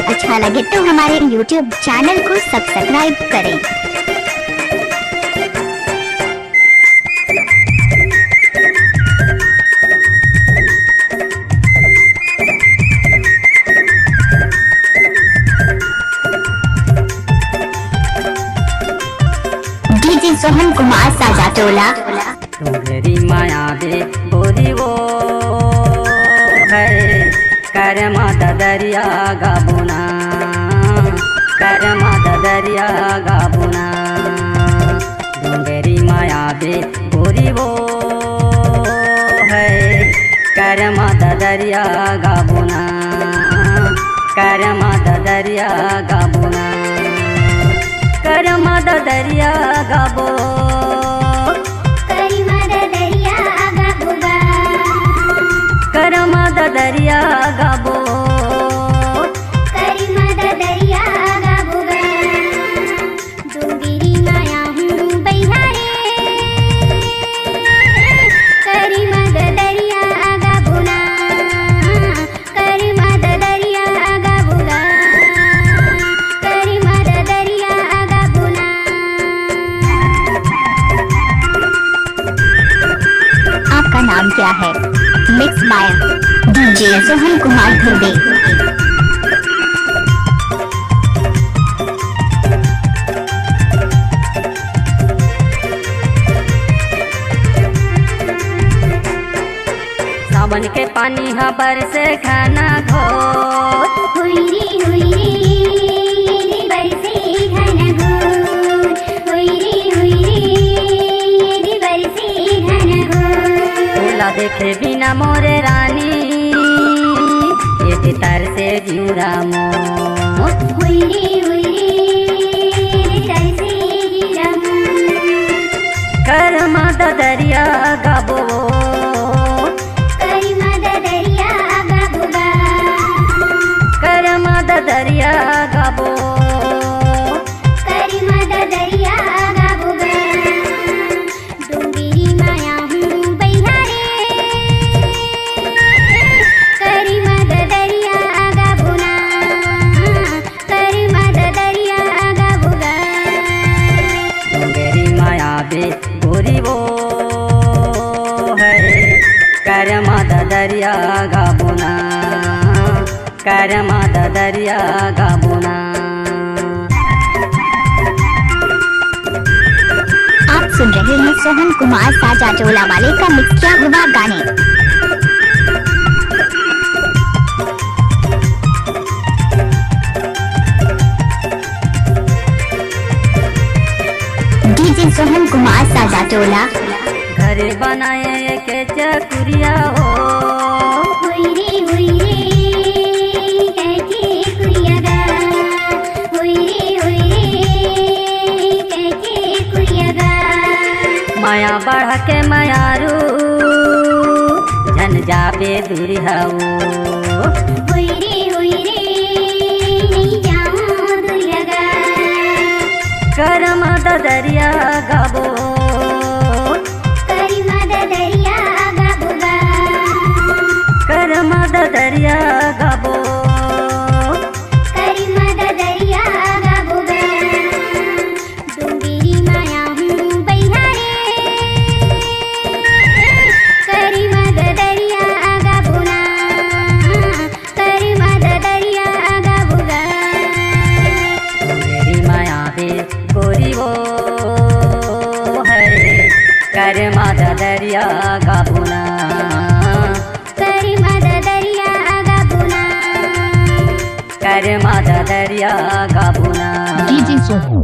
अच्छा लगे तो हमारे YouTube चैनल को सब्सक्राइब करें। डीजे सोहन कुमार साजा टोला। तुम्हारी माया दे गोरी वो है कर्मा दरिया गाबुना, कर्मा दरिया गाबुना। तुम्हारी माया दे गोरी वो है कर्मा दरिया गाबुना, कर्मा दरिया गाबुना, कर्मा दरिया गाबो, कर्मा दरिया गाबो, कर्मा दरिया गाबोगा। डूंगेरी माया हूँ बैहारे, कर्मा दरिया गाबोना, कर्मा दरिया गाबोगा, कर्मा दरिया गाबोना। आपका नाम क्या है? Mix by DJ Sohan Kumar Dhurve. सावन के पानी हा बरसे खाना घो, हुई रे बरसे घन घोर, हुई रे बरसे घन घोर। फूला देखे बिना मोरे रानी, ये तर से जीरा मो, हुई रे तर से जीरा मो। कर्मा दरिया गाबो, कर्मा दरिया गाबोगा, कर्मा दरिया गाबो, कर्मा दरिया गाबोगा। डूंगेरी माया हूँ बैहारे, कर्मा दरिया गाबोना, कर्मा दरिया गाबोगा। तुम्हारी माया बे गोरी वो है कर्मा दरिया गाबुना, कर्मा दरिया गाबुना। आप सुन रहे हैं सोहन कुमार साजा टोला वाले का मिक्स किया हुआ गाने। डीजे सोहन कुमार साजा टोला। घर बनाए के चकुरिया हो, हुई रे कैसे कुरिया गा, हुई रे कैसे कुरिया गा। माया बढ़ के मायारू झन जाबे दुरिहाऊ, हुई रे नहीं जाऊँ दुरिया गा। कर्मा दरिया गाबो, कर्मा दरिया गाबोगा, कर्मा दरिया गाबो, कर्मा दरिया गाबोगा। डूंगेरी माया हूँ बैहारे, कर्मा दरिया गाबोना, कर्मा दरिया गाबोगा। तुम्हारी माया दे गोरी वो है कर्मा दरिया गाबुना, कर्मा दरिया गाबोना, कर्मा दरिया गाबुना। डीजे सोहन